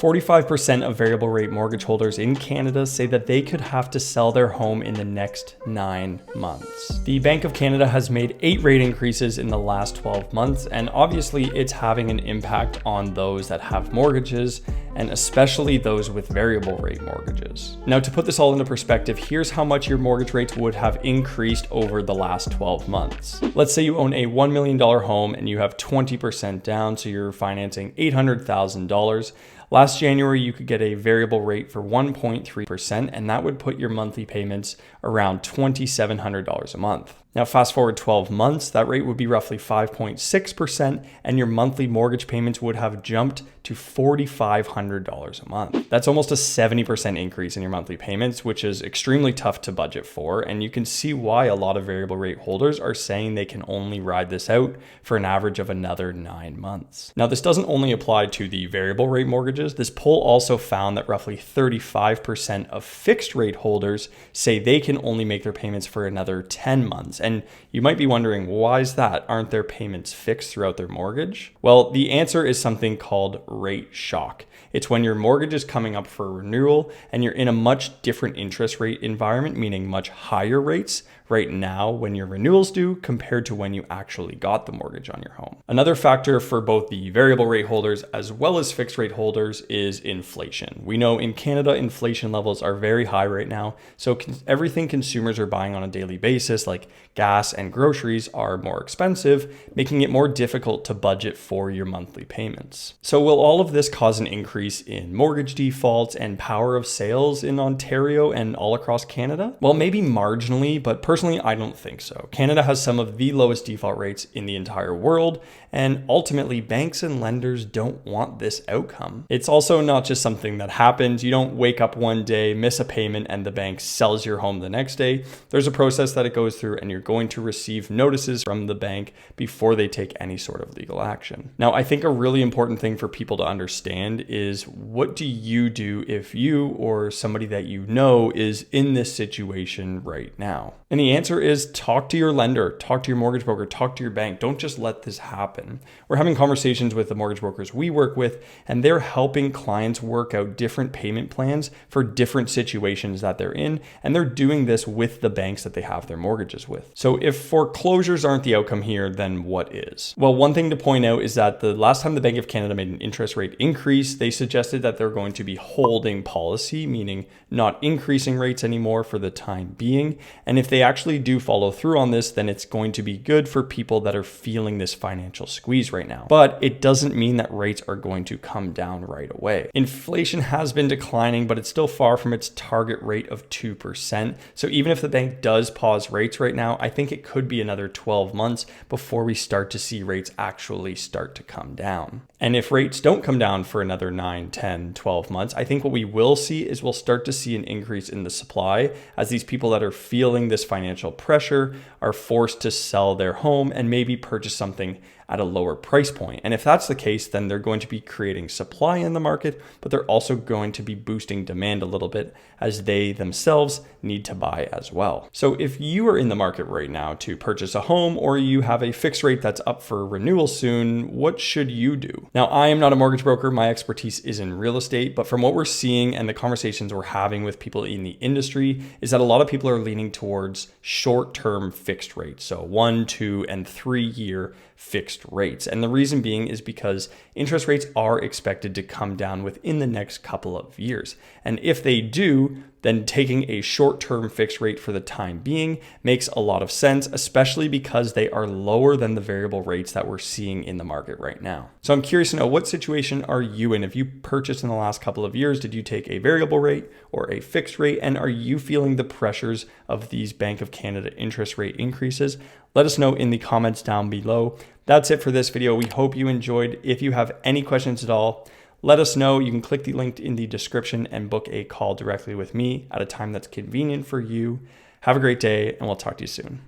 45% of variable rate mortgage holders in Canada say that they could have to sell their home in the next 9 months. The Bank of Canada has made 8 rate increases in the last 12 months, and obviously it's having an impact on those that have mortgages, and especially those with variable rate mortgages. Now, to put this all into perspective, here's how much your mortgage rates would have increased over the last 12 months. Let's say you own a $1 million home and you have 20% down, so you're financing $800,000. Last January, you could get a variable rate for 1.3%, and that would put your monthly payments around $2,700 a month. Now, fast forward 12 months, that rate would be roughly 5.6%, and your monthly mortgage payments would have jumped to $4,500 a month. That's almost a 70% increase in your monthly payments, which is extremely tough to budget for, and you can see why a lot of variable rate holders are saying they can only ride this out for an average of another 9 months. Now, this doesn't only apply to the variable rate mortgages. This poll also found that roughly 35% of fixed rate holders say they can only make their payments for another 10 months. And you might be wondering, why is that? Aren't their payments fixed throughout their mortgage? Well, the answer is something called rate shock. It's when your mortgage is coming up for renewal and you're in a much different interest rate environment, meaning much higher rates right now when your renewals due compared to when you actually got the mortgage on your home. Another factor for both the variable rate holders as well as fixed rate holders is inflation. We know in Canada, inflation levels are very high right now. So everything consumers are buying on a daily basis, like gas and groceries, are more expensive, making it more difficult to budget for your monthly payments. So will all of this cause an increase in mortgage defaults and power of sales in Ontario and all across Canada? Well, maybe marginally, but personally, I don't think so. Canada has some of the lowest default rates in the entire world, and ultimately banks and lenders don't want this outcome. It's also not just something that happens. You don't wake up one day, miss a payment, and the bank sells your home the next day. There's a process that it goes through, and you're going to receive notices from the bank before they take any sort of legal action. Now, I think a really important thing for people to understand is, what do you do if you or somebody that you know is in this situation right now? And the answer is talk to your lender, talk to your mortgage broker, talk to your bank. Don't just let this happen. We're having conversations with the mortgage brokers we work with, and they're helping clients work out different payment plans for different situations that they're in. And they're doing this with the banks that they have their mortgages with. So if foreclosures aren't the outcome here, then what is? Well, one thing to point out is that the last time the Bank of Canada made an interest rate increase, they suggested that they're going to be holding policy, meaning not increasing rates anymore for the time being. And if they actually do follow through on this, then it's going to be good for people that are feeling this financial squeeze right now. But it doesn't mean that rates are going to come down right away. Inflation has been declining, but it's still far from its target rate of 2%. So even if the bank does pause rates right now, I think it could be another 12 months before we start to see rates actually start to come down. And if rates don't come down for another 9, 10, 12 months, I think what we will see is we'll start to see an increase in the supply as these people that are feeling this financial pressure are forced to sell their home and maybe purchase something at a lower price point. And if that's the case, then they're going to be creating supply in the market, but they're also going to be boosting demand a little bit as they themselves need to buy as well. So if you are in the market right now to purchase a home, or you have a fixed rate that's up for renewal soon, what should you do? Now, I am not a mortgage broker. My expertise is in real estate, but from what we're seeing and the conversations we're having with people in the industry is that a lot of people are leaning towards short-term fixed rates. So 1, 2, and 3 year fixed rates. And the reason being is because interest rates are expected to come down within the next couple of years. And if they do, then taking a short-term fixed rate for the time being makes a lot of sense, especially because they are lower than the variable rates that we're seeing in the market right now. So I'm curious to know, what situation are you in? If you purchased in the last couple of years, did you take a variable rate or a fixed rate? And are you feeling the pressures of these Bank of Canada interest rate increases? Let us know in the comments down below. That's it for this video. We hope you enjoyed. If you have any questions at all, let us know. You can click the link in the description and book a call directly with me at a time that's convenient for you. Have a great day, and we'll talk to you soon.